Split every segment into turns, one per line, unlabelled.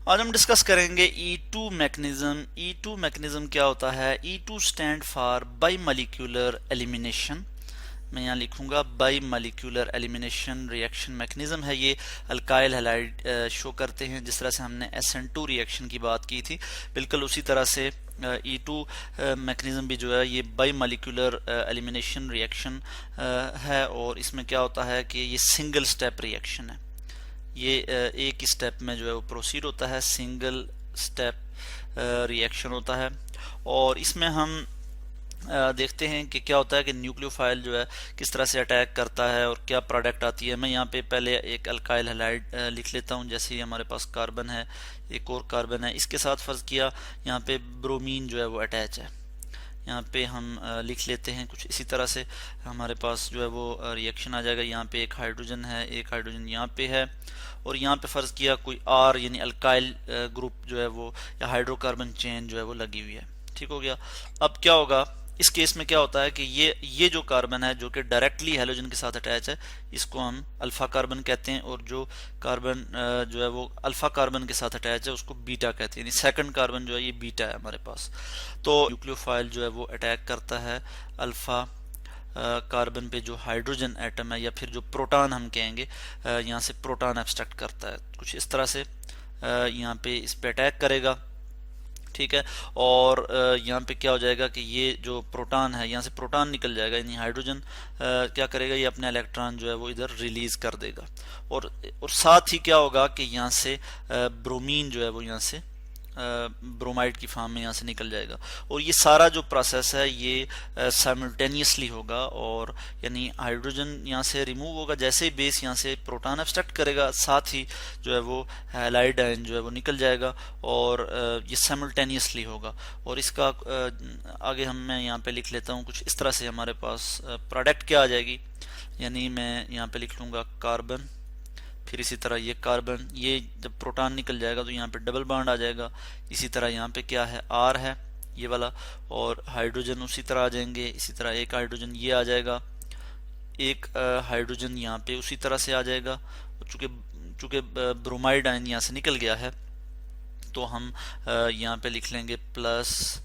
आज हम डिस्कस करेंगे E2 मैकेनिज्म। E2 मैकेनिज्म क्या होता है? E2 stand for by molecular elimination. मैं यहाँ लिखूंगा by molecular elimination reaction mechanism है ये। अल्काइल हैलाइड शो करते हैं, जिस तरह से हमने SN2 रिएक्शन की बात की थी, बिल्कुल उसी तरह से E2 मैकेनिज्म भी जो है ये बाई मॉलिक्यूलर एलिमिनेशन रिएक्शन है। और इसमें क्या होता है कि ये सिंगल स्टेप रिएक्शन है। ये एक स्टेप में जो है वो प्रोसीड होता है, सिंगल स्टेप रिएक्शन होता है। और इसमें हम देखते हैं कि क्या होता है कि न्यूक्लियोफाइल जो है किस तरह से अटैक करता है और क्या प्रोडक्ट आती है। मैं यहाँ पे पहले एक अल्काइल हैलाइड लिख लेता हूँ। जैसे ही हमारे पास कार्बन है, एक और कार्बन है, इसके साथ फर्ज किया यहाँ पे ब्रोमीन जो है वो अटैच है। यहाँ पे हम लिख लेते हैं कुछ इसी तरह से, हमारे पास जो है वो रिएक्शन आ जाएगा। यहाँ पे एक हाइड्रोजन है, एक हाइड्रोजन यहाँ पे है, और यहाँ पे फर्ज किया कोई R यानी अल्काइल ग्रुप जो है वो या हाइड्रोकार्बन चेन जो है वो लगी हुई है। ठीक हो गया। अब क्या होगा इस केस में? क्या होता है कि ये जो कार्बन है जो कि डायरेक्टली हैलोजन के साथ अटैच है, इसको हम अल्फा कार्बन कहते हैं, और जो कार्बन जो है वो अल्फा कार्बन के साथ अटैच है उसको बीटा कहते हैं, यानी सेकंड कार्बन जो है ये बीटा है हमारे पास। तो न्यूक्लियोफाइल जो है वो अटैक करता है अल्फा कार्बन पे जो हाइड्रोजन एटम है, या फिर जो प्रोटॉन हम कहेंगे, यहाँ से प्रोटॉन एब्स्ट्रैक्ट करता है कुछ इस तरह से। यहाँ पे इस पे अटैक करेगा, ठीक है। और यहाँ पे क्या हो जाएगा कि ये जो प्रोटॉन है, यहाँ से प्रोटॉन निकल जाएगा, यानी हाइड्रोजन क्या करेगा, ये अपने इलेक्ट्रॉन जो है वो इधर रिलीज कर देगा। और साथ ही क्या होगा कि यहाँ से ब्रोमीन जो है वो यहाँ से ब्रोमाइड की फॉर्म में यहाँ से निकल जाएगा। और ये सारा जो प्रोसेस है ये साइमल्टेनियसली होगा, और यानी हाइड्रोजन यहाँ से रिमूव होगा जैसे ही बेस यहाँ से प्रोटॉन एब्स्ट्रैक्ट करेगा, साथ ही जो है वो हैलाइड आयन जो है वो निकल जाएगा, और ये साइमल्टेनियसली होगा। और इसका आगे मैं यहाँ पे लिख लेता हूँ कुछ इस तरह से। हमारे पास प्रोडक्ट क्या आ जाएगी, यानी मैं यहाँ पे लिख लूँगा कार्बन, फिर इसी तरह ये कार्बन, ये जब प्रोटॉन निकल जाएगा तो यहाँ पे डबल बॉन्ड आ जाएगा। इसी तरह यहाँ पे क्या है, R है ये वाला, और हाइड्रोजन उसी तरह आ जाएंगे। इसी तरह एक हाइड्रोजन ये आ जाएगा, एक हाइड्रोजन यहाँ पे उसी तरह से आ जाएगा। चूंकि ब्रोमाइड आयन यहाँ से निकल गया है तो हम यहाँ पे लिख लेंगे प्लस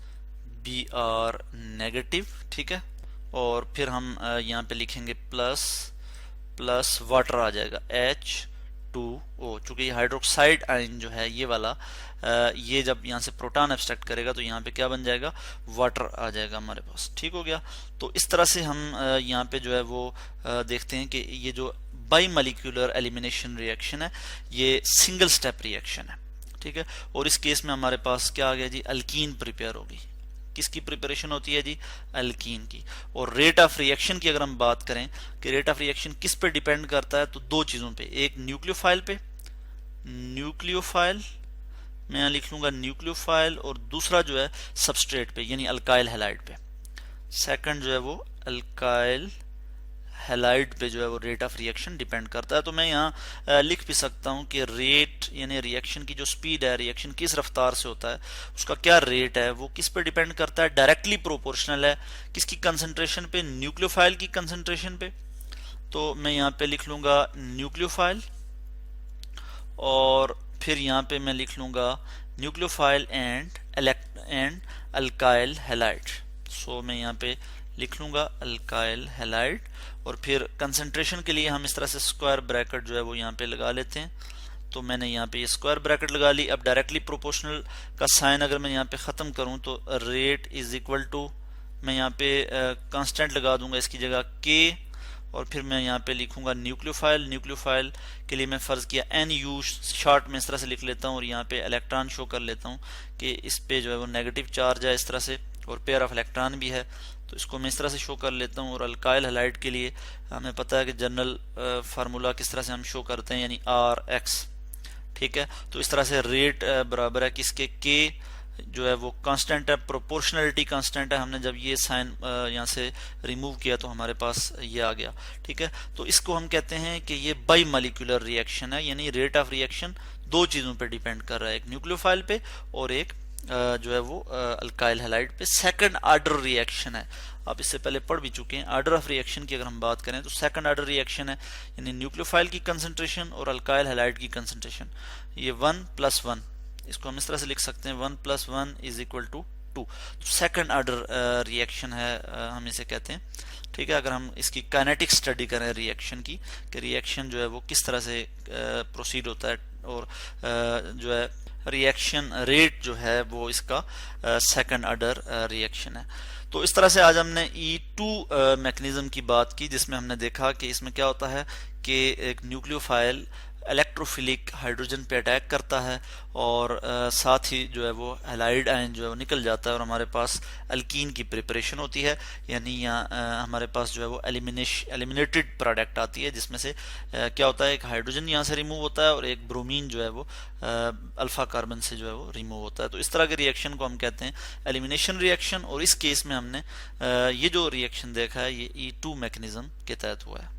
Br नेगेटिव, ठीक है। और फिर हम यहाँ पे लिखेंगे प्लस वाटर आ जाएगा H2O। चूंकि हाइड्रोक्साइड आयन जो है ये वाला, ये जब यहाँ से प्रोटॉन एब्स्ट्रैक्ट करेगा तो यहाँ पे क्या बन जाएगा, वाटर आ जाएगा हमारे पास। ठीक हो गया। तो इस तरह से हम यहाँ पे जो है वो देखते हैं कि ये जो बाई मॉलिक्यूलर एलिमिनेशन रिएक्शन है ये सिंगल स्टेप रिएक्शन है, ठीक है। और इस केस में हमारे पास क्या आ गया जी, अल्कीन प्रिपेयर होगी। किसकी प्रिपरेशन होती है जी, अल्कीन की। और रेट ऑफ रिएक्शन की अगर हम बात करें कि रेट ऑफ रिएक्शन किस पे डिपेंड करता है, तो दो चीजों पे, एक न्यूक्लियोफाइल पे, न्यूक्लियोफाइल मैं यहाँ लिख लूंगा न्यूक्लियोफाइल, और दूसरा जो है सबस्ट्रेट पे यानी अल्काइल हैलाइड पे। सेकंड जो है वो अल्काइल हैलाइड पे जो है वो रेट ऑफ रिएक्शन डिपेंड करता है। तो मैं यहाँ लिख भी सकता हूँ कि रेट यानी रिएक्शन की जो स्पीड है, रिएक्शन किस रफ्तार से होता है, उसका क्या रेट है, वो किस पे डिपेंड करता है, डायरेक्टली प्रोपोर्शनल है किसकी कंसंट्रेशन पे, न्यूक्लियोफाइल की कंसंट्रेशन पे। तो मैं यहाँ पे लिख लूंगा न्यूक्लियोफाइल, और फिर यहाँ पे मैं लिख लूंगा न्यूक्लियोफाइल एंड अल्काइल हैलाइड। सो मैं यहाँ पे लिख लूंगा अल्काइल हैलाइड, और फिर कंसंट्रेशन के लिए हम इस तरह से स्क्वायर ब्रैकेट जो है वो यहाँ पे लगा लेते हैं। तो मैंने यहाँ पे ये स्क्वायर ब्रैकेट लगा ली। अब डायरेक्टली प्रोपोर्शनल का साइन अगर मैं यहाँ पे ख़त्म करूँ तो रेट इज इक्वल टू, मैं यहाँ पे कांस्टेंट लगा दूंगा इसकी जगह K, और फिर मैं यहाँ पे लिखूंगा न्यूक्लियोफाइल। न्यूक्लियोफाइल के लिए मैं फ़र्ज़ किया NU शॉर्ट में इस तरह से लिख लेता हूँ, और यहाँ पे इलेक्ट्रॉन शो कर लेता हूँ कि इस पे जो है वो नेगेटिव चार्ज है इस तरह से, और पेयर ऑफ इलेक्ट्रॉन भी है, तो इसको मैं इस तरह से शो कर लेता हूँ। और अल्काइल हैलाइड के लिए हमें पता है कि जनरल फार्मूला किस तरह से हम शो करते हैं, यानी RX, ठीक है। तो इस तरह से रेट बराबर है किसके, K जो है वो कांस्टेंट है, प्रोपोर्शनलिटी कांस्टेंट है। हमने जब ये साइन यहाँ से रिमूव किया तो हमारे पास ये आ गया, ठीक है। तो इसको हम कहते हैं कि ये बाई मॉलिक्यूलर रिएक्शन है, यानी रेट ऑफ रिएक्शन दो चीज़ों पे डिपेंड कर रहा है, एक न्यूक्लियोफाइल पे और एक जो है वो अल्काइल हैलाइड पे। सेकंड ऑर्डर रिएक्शन है, आप इससे पहले पढ़ भी चुके हैं। ऑर्डर ऑफ रिएक्शन की अगर हम बात करें तो सेकंड ऑर्डर रिएक्शन है, यानी न्यूक्लियोफाइल की कंसंट्रेशन और अल्काइल हैलाइड की कंसंट्रेशन, ये 1+1 इसको हम इस तरह से लिख सकते हैं 1 + 1 = 2। तो सेकंड ऑर्डर रिएक्शन है, हम इसे कहते हैं। ठीक है, अगर हम इसकी काइनेटिक स्टडी करें रिएक्शन की, कि रिएक्शन जो है वो किस तरह से प्रोसीड होता है, और जो है रिएक्शन रेट जो है वो इसका सेकंड ऑर्डर रिएक्शन है। तो इस तरह से आज हमने E2 मैकेनिज्म की बात की, जिसमें हमने देखा कि इसमें क्या होता है कि एक न्यूक्लियोफाइल इलेक्ट्रोफिलिक हाइड्रोजन पे अटैक करता है, और साथ ही जो है वो हैलाइड आयन जो है वो निकल जाता है, और हमारे पास अल्कीन की प्रिपरेशन होती है। यानी यहाँ हमारे पास जो है वो एलिमिनेटेड प्रोडक्ट आती है, जिसमें से क्या होता है, एक हाइड्रोजन यहाँ से रिमूव होता है और एक ब्रोमीन जो है वो अल्फा कार्बन से जो है वो रिमूव होता है। तो इस तरह के रिएक्शन को हम कहते हैं एलिमिनेशन रिएक्शन, और इस केस में हमने ये जो रिएक्शन देखा है ये E2 मैकेनिज्म के तहत हुआ है।